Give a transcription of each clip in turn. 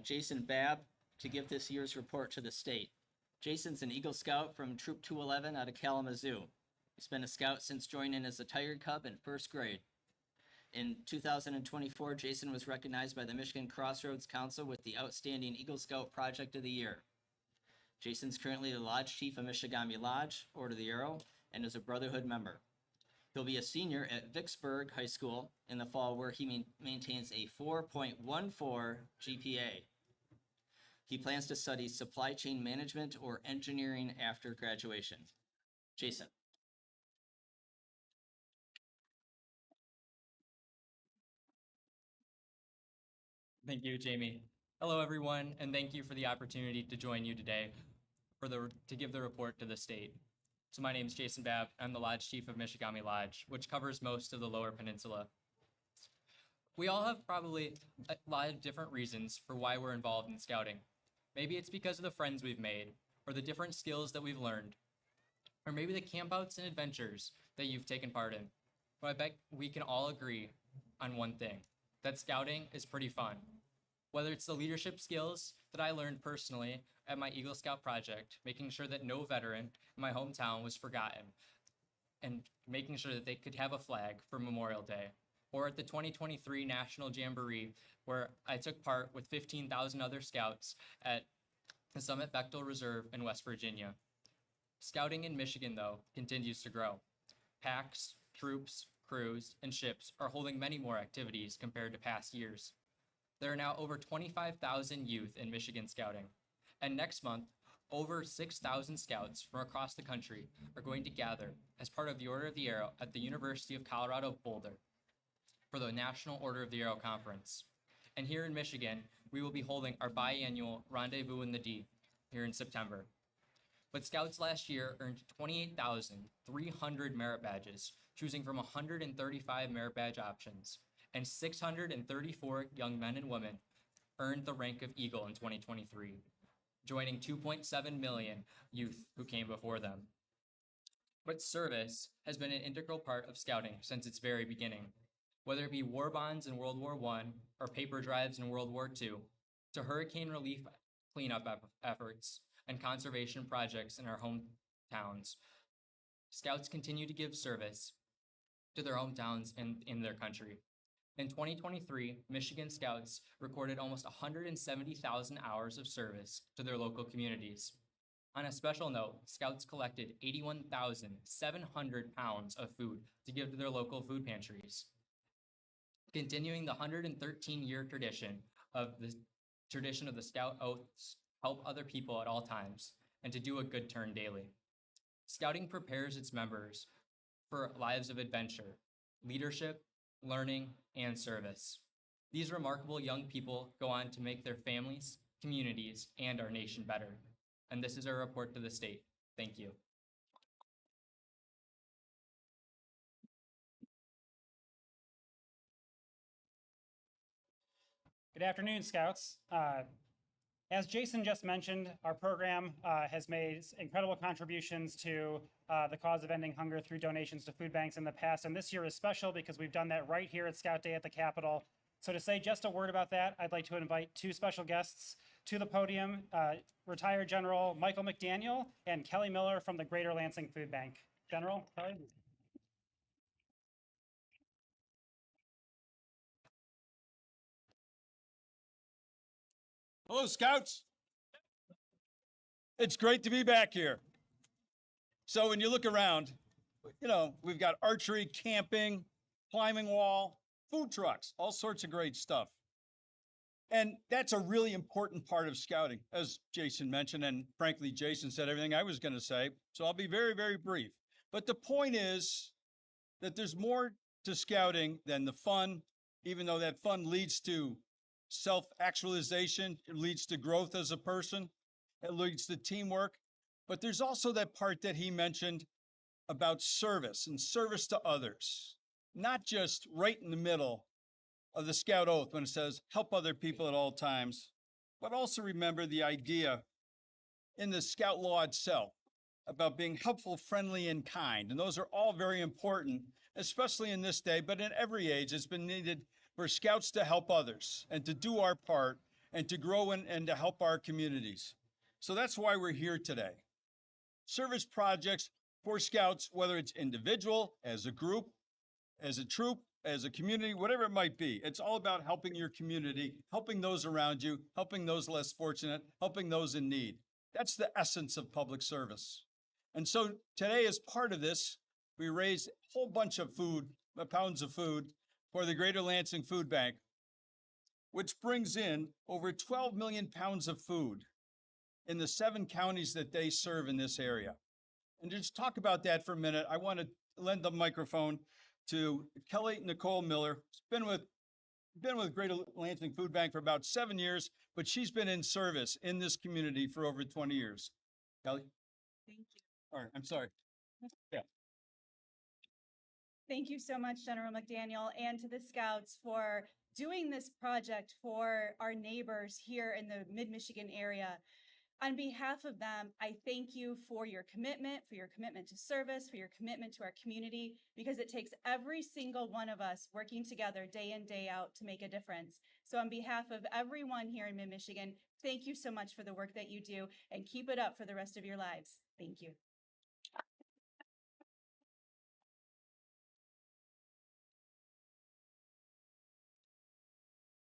Jason Babb to give this year's report to the state. Jason's an Eagle Scout from Troop 211 out of Kalamazoo. He's been a scout since joining as a Tired Cub in first grade. In 2024, Jason was recognized by the Michigan Crossroads Council with the Outstanding Eagle Scout Project of the Year. Jason's currently the Lodge Chief of Michigami Lodge, Order of the Arrow, and is a Brotherhood member. He'll be a senior at Vicksburg High School in the fall, where he maintains a 4.14 GPA. He plans to study supply chain management or engineering after graduation. Jason. Thank you, Jamie. Hello, everyone, and thank you for the opportunity to join you today to give the report to the state. So my name is Jason Babb. I'm the Lodge Chief of Michigami Lodge, which covers most of the Lower Peninsula. We all have probably a lot of different reasons for why we're involved in scouting. Maybe it's because of the friends we've made, or the different skills that we've learned, or maybe the campouts and adventures that you've taken part in. But I bet we can all agree on one thing, that scouting is pretty fun. Whether it's the leadership skills that I learned personally at my Eagle Scout project, making sure that no veteran in my hometown was forgotten, and making sure that they could have a flag for Memorial Day, or at the 2023 National Jamboree, where I took part with 15,000 other scouts at the Summit Bechtel Reserve in West Virginia. Scouting in Michigan, though, continues to grow. Packs, troops, crews, and ships are holding many more activities compared to past years. There are now over 25,000 youth in Michigan Scouting, and next month, over 6,000 scouts from across the country are going to gather as part of the Order of the Arrow at the University of Colorado Boulder for the National Order of the Arrow Conference. And here in Michigan, we will be holding our biannual Rendezvous in the D here in September. But scouts last year earned 28,300 merit badges, choosing from 135 merit badge options, and 634 young men and women earned the rank of Eagle in 2023, joining 2.7 million youth who came before them. But service has been an integral part of scouting since its very beginning, whether it be war bonds in World War I or paper drives in World War II, to hurricane relief cleanup efforts and conservation projects in our hometowns. Scouts continue to give service to their hometowns and in their country. In 2023, Michigan Scouts recorded almost 170,000 hours of service to their local communities. On a special note, Scouts collected 81,700 pounds of food to give to their local food pantries, continuing the 113-year tradition of the Scout Oaths, help other people at all times, and to do a good turn daily. Scouting prepares its members for lives of adventure, leadership, learning, and service. These remarkable young people go on to make their families, communities, and our nation better. And this is our report to the state. Thank you. Good afternoon, Scouts. As Jason just mentioned, our program has made incredible contributions to the cause of ending hunger through donations to food banks in the past, and this year is special because we've done that right here at Scout Day at the Capitol. So to say just a word about that, I'd like to invite two special guests to the podium, retired General Michael McDaniel and Kelly Miller from the Greater Lansing Food Bank. General, Kelly? Hello, Scouts. It's great to be back here. So when you look around, we've got archery, camping, climbing wall, food trucks, all sorts of great stuff. And that's a really important part of scouting, as Jason mentioned, and frankly, Jason said everything I was going to say, so I'll be very, very brief. But the point is that there's more to scouting than the fun, even though that fun leads to self-actualization, it leads to growth as a person, it leads to teamwork. But there's also that part that he mentioned about service and service to others, not just right in the middle of the Scout Oath when it says help other people at all times, but also remember the idea in the Scout law itself about being helpful, friendly, and kind. And those are all very important, especially in this day, but in every age, it's been needed for Scouts to help others and to do our part and to grow and to help our communities. So that's why we're here today. Service projects for Scouts, whether it's individual, as a group, as a troop, as a community, whatever it might be. It's all about helping your community, helping those around you, helping those less fortunate, helping those in need. That's the essence of public service. And so today, as part of this, we raised a whole bunch of food, pounds of food for the Greater Lansing Food Bank, which brings in over 12 million pounds of food in the 7 counties that they serve in this area. And to just talk about that for a minute, I want to lend the microphone to Kelly Nicole Miller. She's been with Greater Lansing Food Bank for about 7 years, but she's been in service in this community for over 20 years. Kelly? Thank you. All right, I'm sorry. Yeah. Thank you so much, General McDaniel, and to the Scouts for doing this project for our neighbors here in the Mid-Michigan area. On behalf of them, I thank you for your commitment to service, for your commitment to our community, because it takes every single one of us working together day in, day out to make a difference. So on behalf of everyone here in Mid-Michigan, thank you so much for the work that you do, and keep it up for the rest of your lives. Thank you.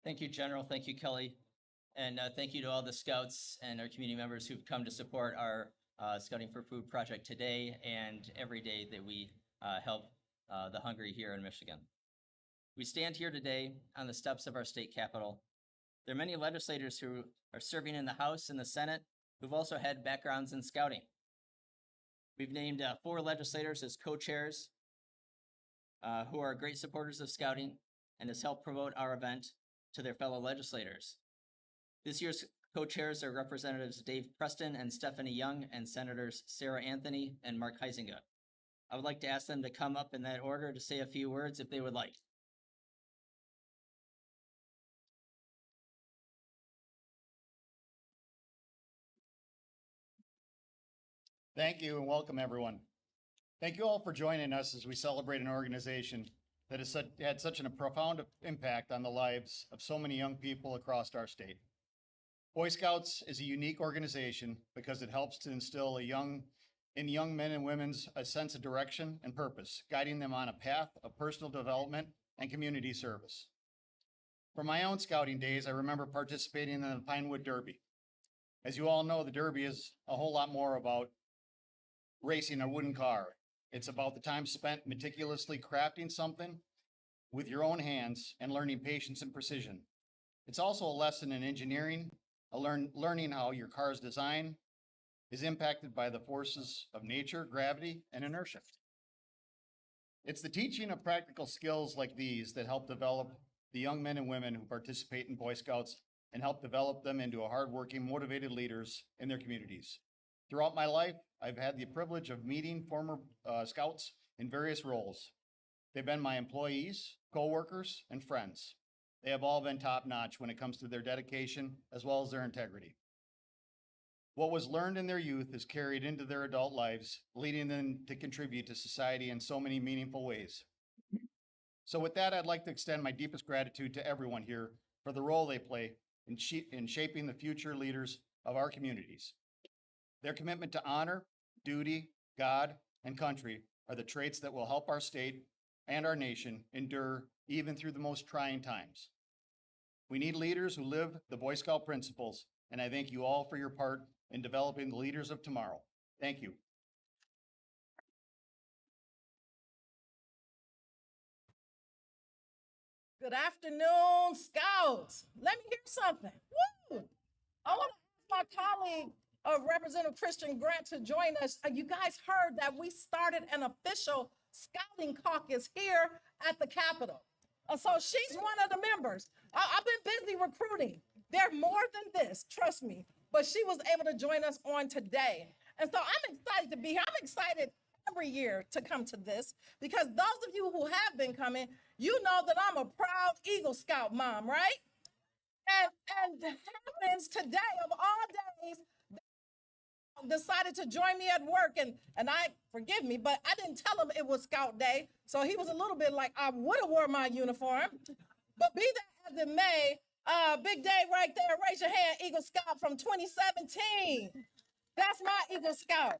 Thank you, General. Thank you, Kelly. And thank you to all the Scouts and our community members who've come to support our Scouting for Food project today and every day that we help the hungry here in Michigan. We stand here today on the steps of our state capitol. There are many legislators who are serving in the House and the Senate who've also had backgrounds in Scouting. We've named 4 legislators as co-chairs who are great supporters of Scouting and has helped promote our event to their fellow legislators. This year's co-chairs are Representatives Dave Preston and Stephanie Young and Senators Sarah Anthony and Mark Huizinga. I would like to ask them to come up in that order to say a few words if they would like. Thank you and welcome everyone. Thank you all for joining us as we celebrate an organization that has had such a profound impact on the lives of so many young people across our state. Boy Scouts is a unique organization because it helps to instill in young men and women's a sense of direction and purpose, guiding them on a path of personal development and community service. From my own Scouting days, I remember participating in the Pinewood Derby. As you all know, the Derby is a whole lot more about racing a wooden car. It's about the time spent meticulously crafting something with your own hands and learning patience and precision. It's also a lesson in engineering, learning how your car's design is impacted by the forces of nature, gravity, and inertia. It's the teaching of practical skills like these that help develop the young men and women who participate in Boy Scouts and help develop them into hardworking, motivated leaders in their communities. Throughout my life, I've had the privilege of meeting former Scouts in various roles. They've been my employees, co-workers, and friends. They have all been top-notch when it comes to their dedication as well as their integrity. What was learned in their youth is carried into their adult lives, leading them to contribute to society in so many meaningful ways. So with that, I'd like to extend my deepest gratitude to everyone here for the role they play in shaping the future leaders of our communities. Their commitment to honor, duty, God, and country are the traits that will help our state and our nation endure even through the most trying times. We need leaders who live the Boy Scout principles, and I thank you all for your part in developing the leaders of tomorrow. Thank you. Good afternoon, Scouts. Let me hear something. Woo! I want to ask my colleague, Representative Christian Grant, to join us. You guys heard that we started an official Scouting caucus here at the Capitol. So she's one of the members. I've been busy recruiting. They're more than this, trust me. But she was able to join us on today. And so I'm excited to be here. I'm excited every year to come to this because those of you who have been coming, you know that I'm a proud Eagle Scout mom, right? And happens today of all days, decided to join me at work and I, forgive me, but I didn't tell him it was Scout Day. So he was a little bit like, I would have worn my uniform. But be that as it may, Big Dave right there. Raise your hand, Eagle Scout from 2017. That's my Eagle Scout.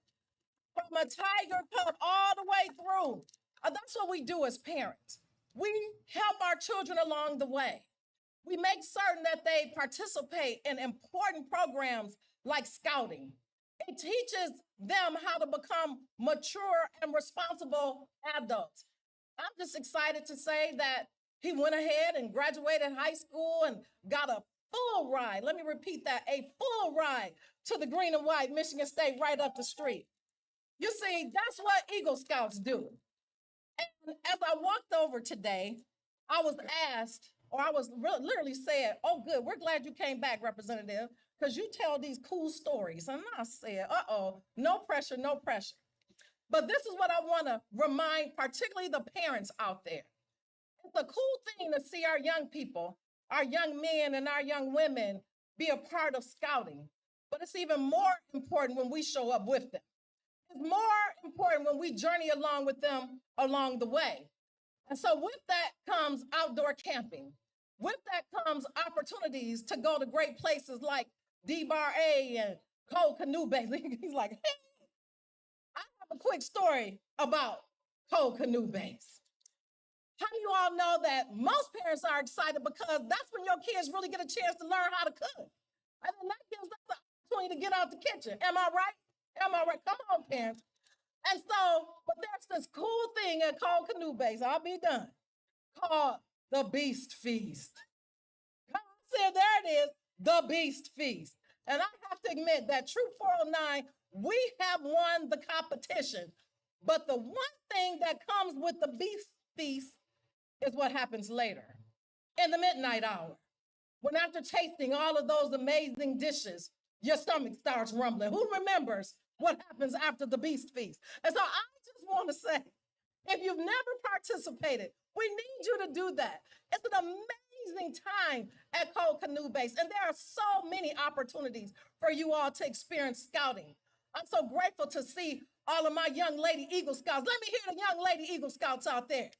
From a tiger cub all the way through. That's what we do as parents. We help our children along the way. We make certain that they participate in important programs like scouting. It teaches them how to become mature and responsible adults. I'm just excited to say that he went ahead and graduated high school and got a full ride. Let me repeat that, a full ride to the green and white Michigan State right up the street. You see, that's what Eagle Scouts do. And as I walked over today, I was asked, or I was literally said, oh, good, we're glad you came back, Representative, because you tell these cool stories. And I said, uh-oh, no pressure, no pressure. But this is what I want to remind, particularly the parents out there. It's a cool thing to see our young people, our young men and our young women be a part of scouting. But it's even more important when we show up with them. It's more important when we journey along with them along the way. And so with that comes outdoor camping. With that comes opportunities to go to great places like D-Bar A and Cold Canoe Base. He's like, hey, I have a quick story about Cold Canoe Base. How do you all know that most parents are excited because that's when your kids really get a chance to learn how to cook. And then that gives them the opportunity to get out the kitchen. Am I right? Am I right? Come on, parents. And so, but there's this cool thing at Cold Canoe Base, I'll be done, called the Beast Feast. I said, there it is, the Beast Feast. And I have to admit that Troop 409, we have won the competition. But the one thing that comes with the Beast Feast is what happens later, in the midnight hour, when after tasting all of those amazing dishes, your stomach starts rumbling. Who remembers what happens after the Beast Feast? And so I just want to say, if you've never participated, we need you to do that. It's an amazing time at Cold Canoe Base, and there are so many opportunities for you all to experience scouting. I'm so grateful to see all of my young lady Eagle Scouts. Let me hear the young lady Eagle Scouts out there.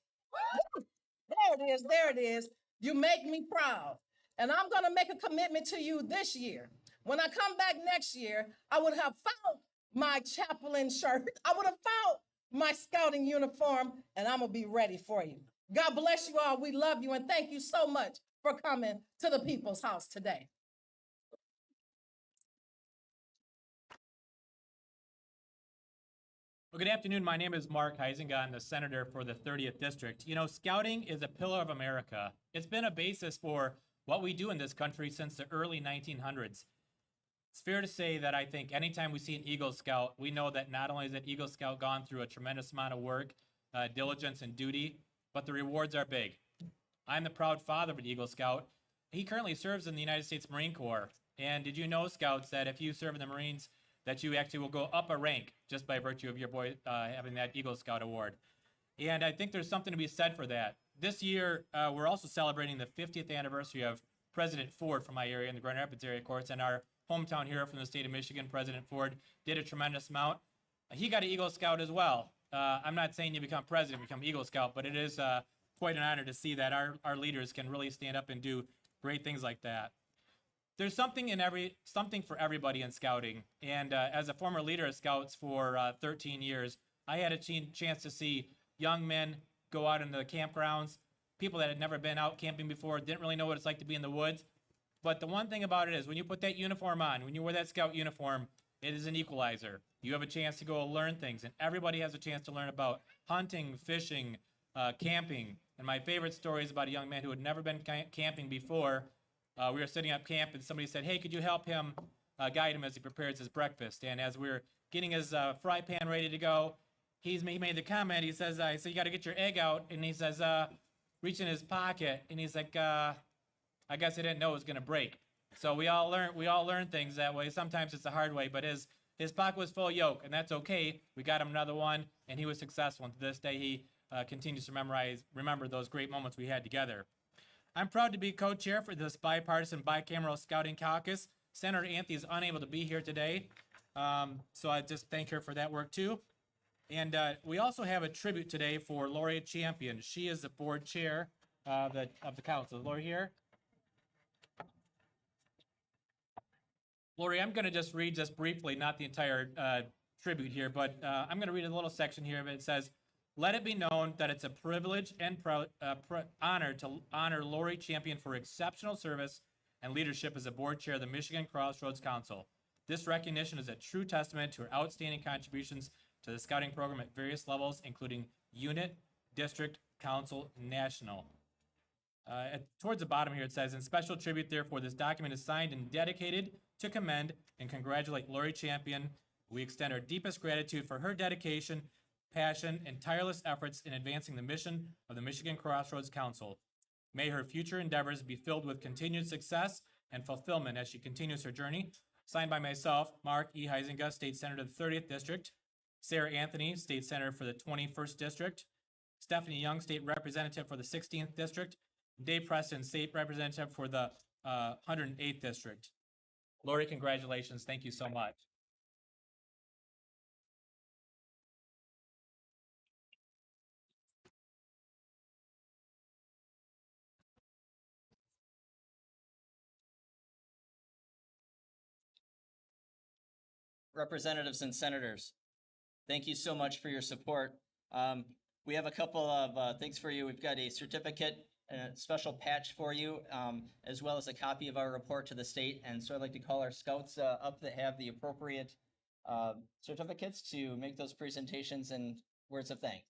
There it is, there it is. You make me proud. And I'm gonna make a commitment to you this year. When I come back next year, I would have found my chaplain shirt. I would have found my scouting uniform, and I'm gonna be ready for you. God bless you all. We love you, and thank you so much for coming to the People's House today. Well, good afternoon. My name is Mark Heisinger. I'm the senator for the 30th District. You know, scouting is a pillar of America. It's been a basis for what we do in this country since the early 1900s. It's fair to say that I think anytime we see an Eagle Scout, we know that not only has that Eagle Scout gone through a tremendous amount of work, diligence, and duty, but the rewards are big. I'm the proud father of an Eagle Scout. He currently serves in the United States Marine Corps. And did you know, Scouts, that if you serve in the Marines, that you actually will go up a rank just by virtue of your boy having that Eagle Scout award? And I think there's something to be said for that. This year, we're also celebrating the 50th anniversary of President Ford from my area in the Grand Rapids area, of course, and our hometown hero from the state of Michigan, President Ford, did a tremendous amount. He got an Eagle Scout as well. I'm not saying you become president, become Eagle Scout, but it is quite an honor to see that our leaders can really stand up and do great things like that. There's something for everybody in scouting. And as a former leader of Scouts for 13 years, I had a chance to see young men go out into the campgrounds, people that had never been out camping before, didn't really know what it's like to be in the woods. But the one thing about it is when you put that uniform on, when you wear that Scout uniform, it is an equalizer. You have a chance to go learn things, and everybody has a chance to learn about hunting, fishing, camping. And my favorite story is about a young man who had never been camping before. We were setting up camp, and somebody said, hey, could you help him guide him as he prepares his breakfast? And as we were getting his fry pan ready to go, he made the comment. He says, I said, you got to get your egg out. And he says, reach in his pocket. And he's like, I guess I didn't know it was going to break. So we all learn things that way. Sometimes it's a hard way, but his pocket was full of yolk, and that's okay. We got him another one, and he was successful. And to this day, he continues to remember those great moments we had together. I'm proud to be co-chair for this bipartisan bicameral scouting caucus. Senator Anthony is unable to be here today, so I just thank her for that work too. And we also have a tribute today for Lori Champion. She is the board chair of the council. Is Lori here? Lori, I'm going to just read just briefly, not the entire tribute here, but I'm going to read a little section here. But it says, "Let it be known that it's a privilege and honor to honor Lori Champion for exceptional service and leadership as a board chair of the Michigan Crossroads Council. This recognition is a true testament to her outstanding contributions to the scouting program at various levels, including unit, district, council, and national." Towards the bottom here, it says, "In special tribute, therefore, this document is signed and dedicated to commend and congratulate Lori Champion. We extend our deepest gratitude for her dedication, passion, and tireless efforts in advancing the mission of the Michigan Crossroads Council. May her future endeavors be filled with continued success and fulfillment as she continues her journey." Signed by myself, Mark E. Huizinga, State Senator of the 30th District, Sarah Anthony, State Senator for the 21st District, Stephanie Young, State Representative for the 16th District, Dave Preston, State Representative for the 108th District. Lori, congratulations. Thank you so much. Representatives and senators, thank you so much for your support. We have a couple of things for you. We've got a certificate and a special patch for you, as well as a copy of our report to the state. And so I'd like to call our scouts up that have the appropriate certificates to make those presentations and words of thanks.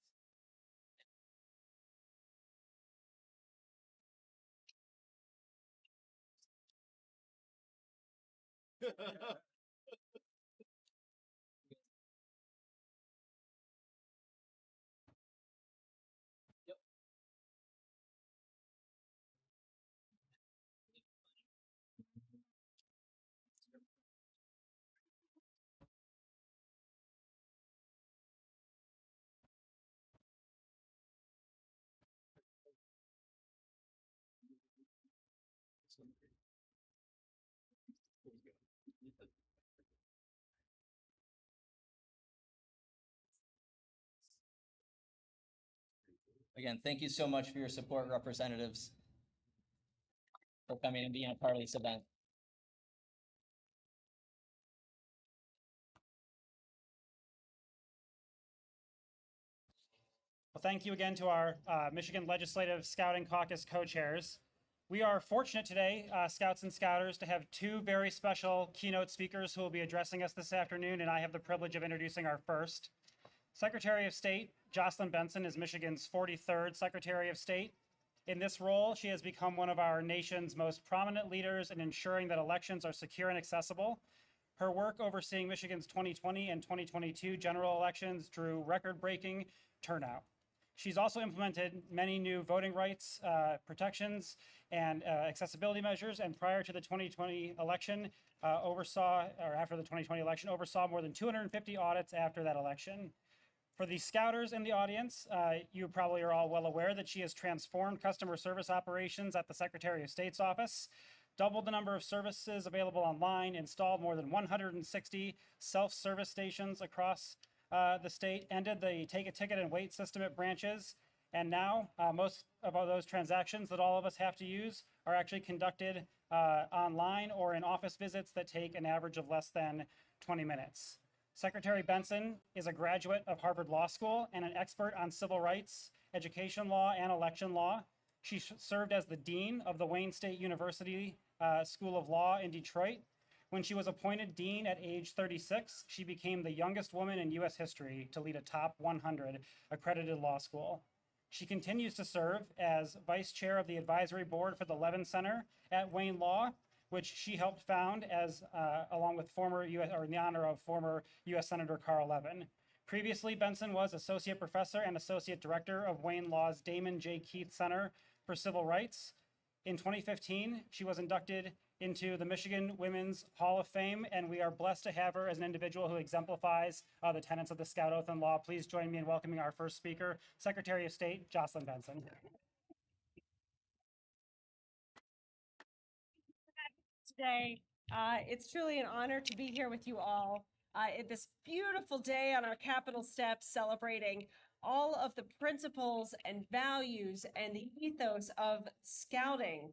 Again, thank you so much for your support, representatives, for coming and being a part of this event. Well, thank you again to our Michigan Legislative Scouting Caucus co-chairs. We are fortunate today, Scouts and Scouters, to have two very special keynote speakers who will be addressing us this afternoon, and I have the privilege of introducing our first. Secretary of State Jocelyn Benson is Michigan's 43rd Secretary of State. In this role, she has become one of our nation's most prominent leaders in ensuring that elections are secure and accessible. Her work overseeing Michigan's 2020 and 2022 general elections drew record-breaking turnout. She's also implemented many new voting rights protections and accessibility measures, and prior to the 2020 election, after the 2020 election, oversaw more than 250 audits after that election. For the Scouters in the audience, you probably are all well aware that she has transformed customer service operations at the Secretary of State's office, doubled the number of services available online, installed more than 160 self-service stations across the state, ended the take a ticket and wait system at branches, and now most of all those transactions that all of us have to use are actually conducted online or in office visits that take an average of less than 20 minutes. Secretary Benson is a graduate of Harvard Law School and an expert on civil rights, education law, and election law. She served as the dean of the Wayne State University School of Law in Detroit. When she was appointed dean at age 36, she became the youngest woman in U.S. history to lead a top 100 accredited law school. She continues to serve as vice chair of the advisory board for the Levin Center at Wayne Law, which she helped found along with in the honor of former U.S. Senator Carl Levin. Previously, Benson was associate professor and associate director of Wayne Law's Damon J. Keith Center for Civil Rights. In 2015, she was inducted into the Michigan Women's Hall of Fame, and we are blessed to have her as an individual who exemplifies the tenets of the Scout Oath and Law. Please join me in welcoming our first speaker, Secretary of State Jocelyn Benson. Today, it's truly an honor to be here with you all this beautiful day on our Capitol steps, celebrating all of the principles and values and the ethos of scouting.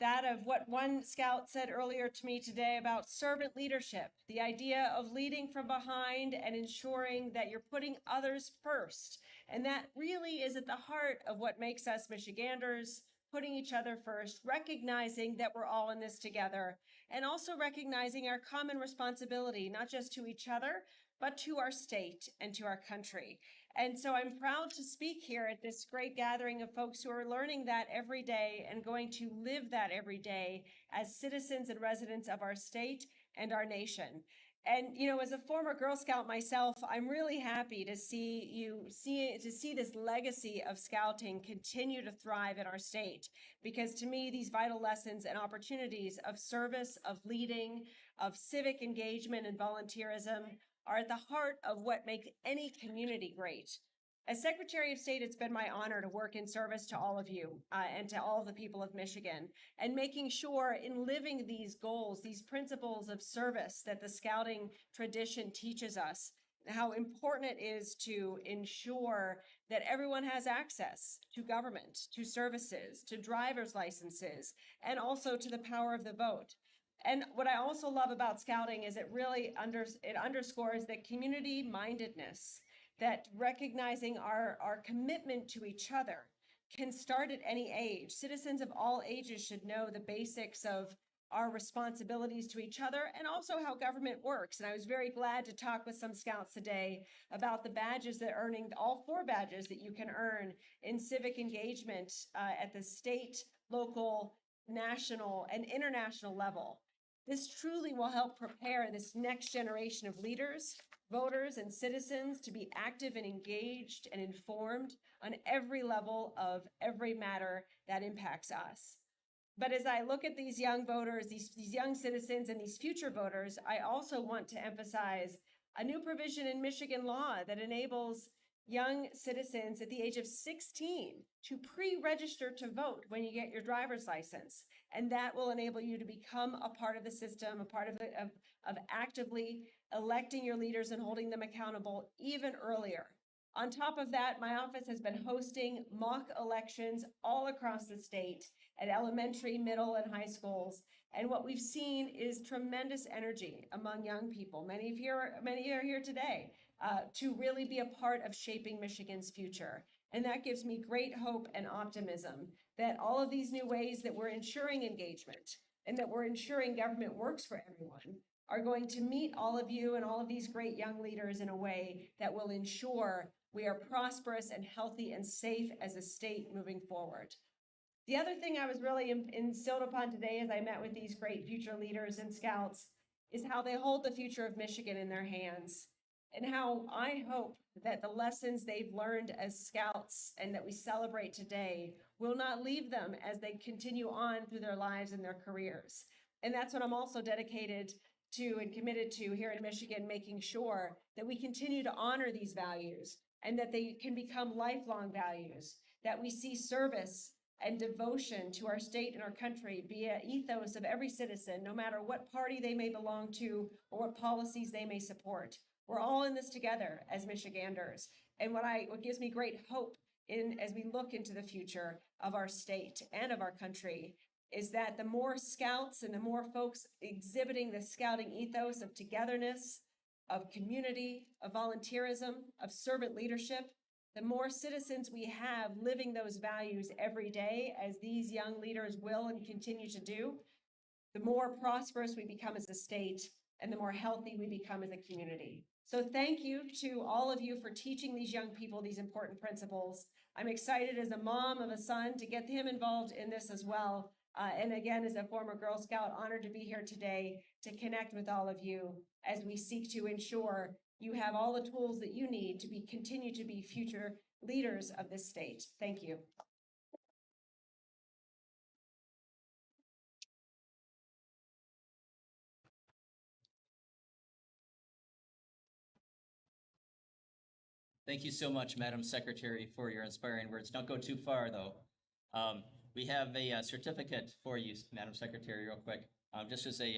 that of what one scout said earlier to me today about servant leadership, the idea of leading from behind and ensuring that you're putting others first. And that really is at the heart of what makes us Michiganders, putting each other first, recognizing that we're all in this together, and also recognizing our common responsibility, not just to each other, but to our state and to our country. And so I'm proud to speak here at this great gathering of folks who are learning that every day and going to live that every day as citizens and residents of our state and our nation. And, you know, as a former Girl Scout myself, I'm really happy to see this legacy of scouting continue to thrive in our state. Because to me, these vital lessons and opportunities of service, of leading, of civic engagement and volunteerism are at the heart of what makes any community great. As Secretary of State, it's been my honor to work in service to all of you and to all the people of Michigan, and making sure in living these goals, these principles of service that the scouting tradition teaches us, how important it is to ensure that everyone has access to government, to services, to driver's licenses, and also to the power of the vote. And what I also love about scouting is it really underscores that community mindedness, that recognizing our commitment to each other can start at any age. Citizens of all ages should know the basics of our responsibilities to each other and also how government works. And I was very glad to talk with some scouts today about the badges that all 4 badges that you can earn in civic engagement at the state, local, national, and international level. This truly will help prepare this next generation of leaders, voters, and citizens to be active and engaged and informed on every level of every matter that impacts us. But as I look at these young voters, these young citizens, and these future voters, I also want to emphasize a new provision in Michigan law that enables young citizens at the age of 16 to pre-register to vote when you get your driver's license. And that will enable you to become a part of the system, a part of actively electing your leaders and holding them accountable even earlier. On top of that, my office has been hosting mock elections all across the state at elementary, middle, and high schools. And what we've seen is tremendous energy among young people. Many are here today to really be a part of shaping Michigan's future. And that gives me great hope and optimism that all of these new ways that we're ensuring engagement and that we're ensuring government works for everyone are going to meet all of you and all of these great young leaders in a way that will ensure we are prosperous and healthy and safe as a state moving forward. The other thing I was really instilled upon today as I met with these great future leaders and scouts is how they hold the future of Michigan in their hands, and how I hope that the lessons they've learned as scouts and that we celebrate today will not leave them as they continue on through their lives and their careers. And that's what I'm also dedicated to and committed to here in Michigan, making sure that we continue to honor these values and that they can become lifelong values, that we see service and devotion to our state and our country be an ethos of every citizen, no matter what party they may belong to or what policies they may support. We're all in this together as Michiganders. And what gives me great hope as we look into the future of our state and of our country is that the more scouts and the more folks exhibiting the scouting ethos of togetherness, of community, of volunteerism, of servant leadership, the more citizens we have living those values every day, as these young leaders will and continue to do, the more prosperous we become as a state and the more healthy we become as a community. So thank you to all of you for teaching these young people these important principles. I'm excited as a mom of a son to get him involved in this as well. And again, as a former Girl Scout, honored to be here today to connect with all of you as we seek to ensure you have all the tools that you need to continue to be future leaders of this state. Thank you. Thank you so much, Madam Secretary, for your inspiring words. Don't go too far, though. We have a certificate for you, Madam Secretary, real quick, just as a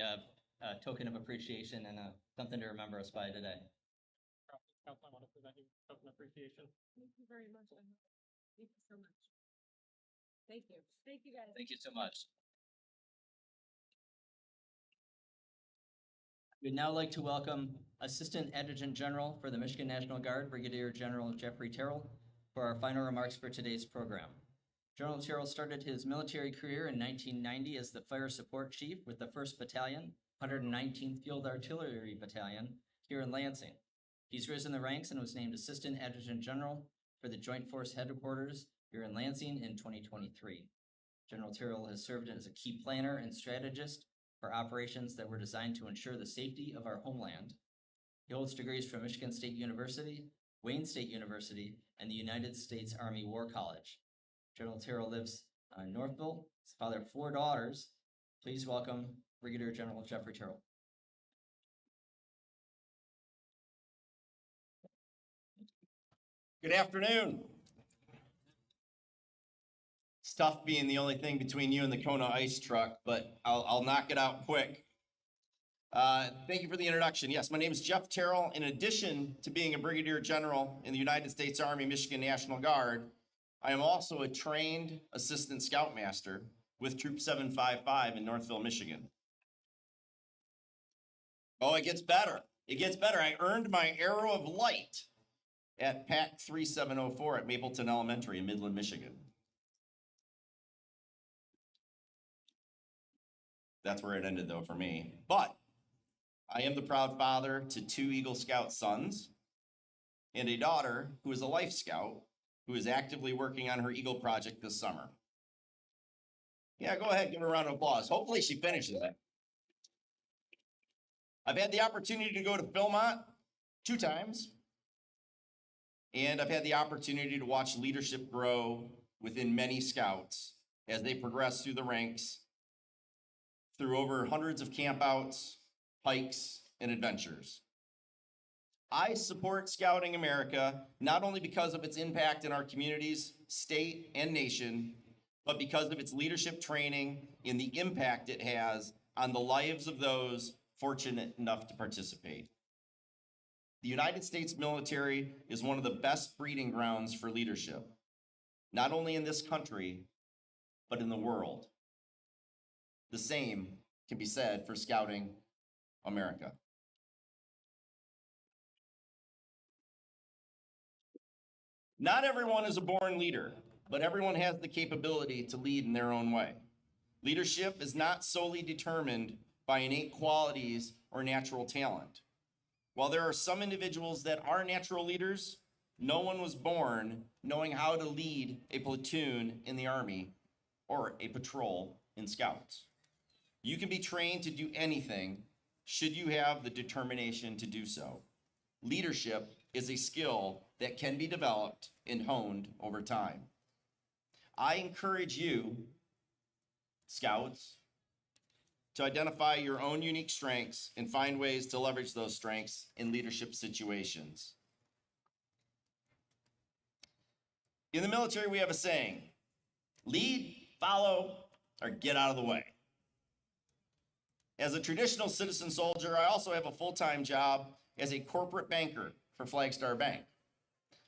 token of appreciation and something to remember us by today. Council, I want to present you a token of appreciation. Thank you very much. Thank you so much. Thank you. Thank you, guys. Thank you so much. We'd now like to welcome Assistant Adjutant General for the Michigan National Guard, Brigadier General Jeffrey Terrell, for our final remarks for today's program. General Terrell started his military career in 1990 as the Fire Support Chief with the 1st Battalion, 119th Field Artillery Battalion, here in Lansing. He's risen the ranks and was named Assistant Adjutant General for the Joint Force Headquarters here in Lansing in 2023. General Terrell has served as a key planner and strategist for operations that were designed to ensure the safety of our homeland. He holds degrees from Michigan State University, Wayne State University, and the United States Army War College. General Terrell lives in Northville. He's the father of 4 daughters. Please welcome Brigadier General Jeffrey Terrell. Good afternoon. It's tough being the only thing between you and the Kona ice truck, but I'll knock it out quick. Thank you for the introduction. Yes, my name is Jeff Terrell. In addition to being a Brigadier General in the United States Army Michigan National Guard, I am also a trained Assistant Scoutmaster with Troop 755 in Northville, Michigan. Oh, it gets better. It gets better. I earned my Arrow of Light at PAC 3704 at Mapleton Elementary in Midland, Michigan. That's where it ended though for me. But I am the proud father to 2 Eagle Scout sons and a daughter who is a Life Scout who is actively working on her Eagle project this summer. Yeah, go ahead, give her a round of applause. Hopefully she finishes it. I've had the opportunity to go to Philmont 2 times, and I've had the opportunity to watch leadership grow within many scouts as they progress through the ranks through over hundreds of campouts, hikes, and adventures. I support Scouting America not only because of its impact in our communities, state, and nation, but because of its leadership training and the impact it has on the lives of those fortunate enough to participate. The United States military is one of the best breeding grounds for leadership, not only in this country, but in the world. The same can be said for Scouting America. Not everyone is a born leader, but everyone has the capability to lead in their own way. Leadership is not solely determined by innate qualities or natural talent. While there are some individuals that are natural leaders, no one was born knowing how to lead a platoon in the Army or a patrol in Scouts. You can be trained to do anything should you have the determination to do so. Leadership is a skill that can be developed and honed over time. I encourage you, Scouts, to identify your own unique strengths and find ways to leverage those strengths in leadership situations. In the military, we have a saying, lead, follow, or get out of the way. As a traditional citizen soldier, I also have a full-time job as a corporate banker for Flagstar Bank.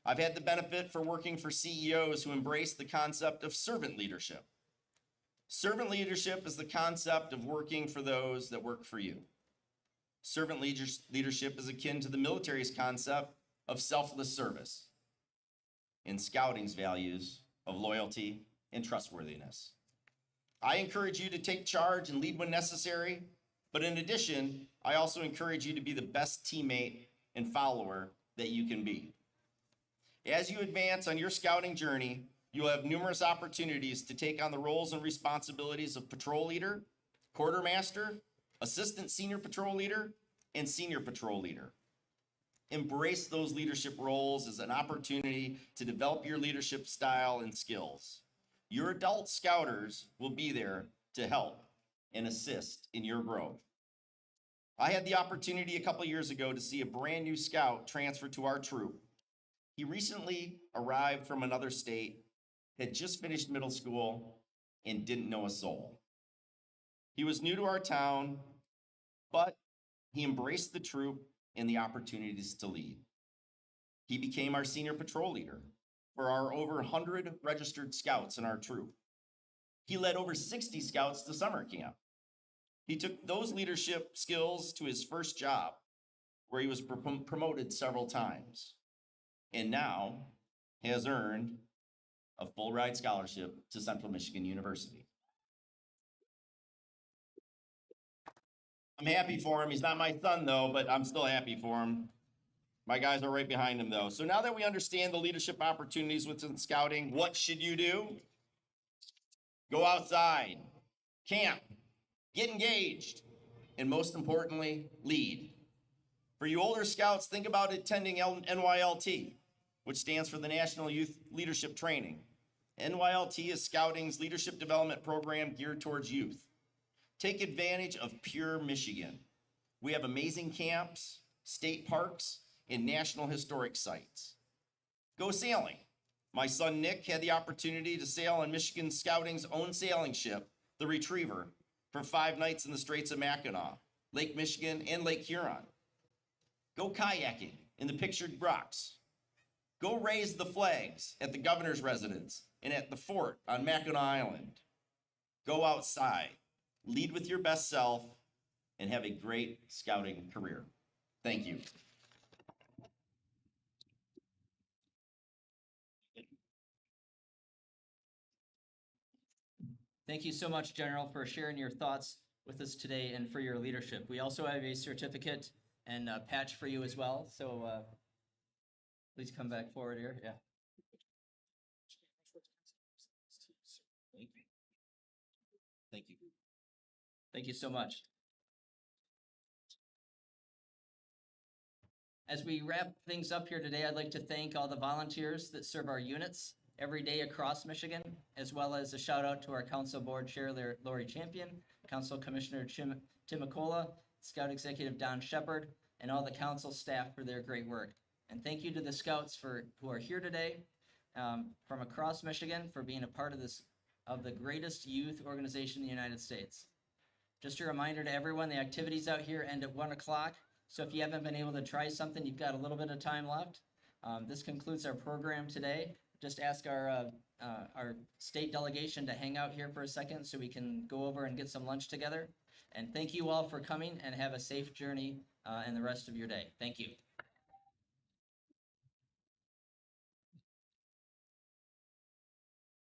I've had the benefit for working for CEOs who embrace the concept of servant leadership. Servant leadership is the concept of working for those that work for you. Servant leadership is akin to the military's concept of selfless service and Scouting's values of loyalty and trustworthiness. I encourage you to take charge and lead when necessary, but in addition, I also encourage you to be the best teammate and follower that you can be. As you advance on your Scouting journey, you will have numerous opportunities to take on the roles and responsibilities of patrol leader, quartermaster, assistant senior patrol leader, and senior patrol leader. Embrace those leadership roles as an opportunity to develop your leadership style and skills. Your adult Scouters will be there to help and assist in your growth. I had the opportunity a couple years ago to see a brand new Scout transfer to our troop. He recently arrived from another state, had just finished middle school, and didn't know a soul. He was new to our town, but he embraced the troop and the opportunities to lead. He became our senior patrol leader for our over 100 registered Scouts in our troop. He led over 60 Scouts to summer camp. He took those leadership skills to his first job, where he was promoted several times, and now has earned a full ride scholarship to Central Michigan University. I'm happy for him. He's not my son though, but I'm still happy for him. My guys are right behind him though. So now that we understand the leadership opportunities within scouting, what should you do? Go outside, camp, get engaged, and most importantly, lead. For you older scouts, think about attending NYLT, which stands for the National Youth Leadership Training. NYLT is scouting's leadership development program geared towards youth. Take advantage of pure Michigan. We have amazing camps, state parks, and national historic sites. Go sailing. My son Nick had the opportunity to sail on Michigan Scouting's own sailing ship, the Retriever, for 5 nights in the Straits of Mackinac, Lake Michigan, and Lake Huron. Go kayaking in the pictured rocks. Go raise the flags at the governor's residence and at the fort on Mackinac Island. Go outside, lead with your best self, and have a great scouting career. Thank you. Thank you so much, General, for sharing your thoughts with us today and for your leadership. We also have a certificate and a patch for you as well. So please come back forward here. Yeah. Thank you. Thank you so much. As we wrap things up here today, I'd like to thank all the volunteers that serve our units every day across Michigan, as well as a shout out to our council board chair, Lori Champion, council commissioner Tim McCullough, Scout executive Don Shepard, and all the council staff for their great work. And thank you to the scouts who are here today from across Michigan for being a part of the greatest youth organization in the United States. Just a reminder to everyone, the activities out here end at 1 o'clock. So if you haven't been able to try something, you've got a little bit of time left. This concludes our program today. Just ask our state delegation to hang out here for a second so we can go over and get some lunch together. And thank you all for coming, and have a safe journey and the rest of your day. Thank you.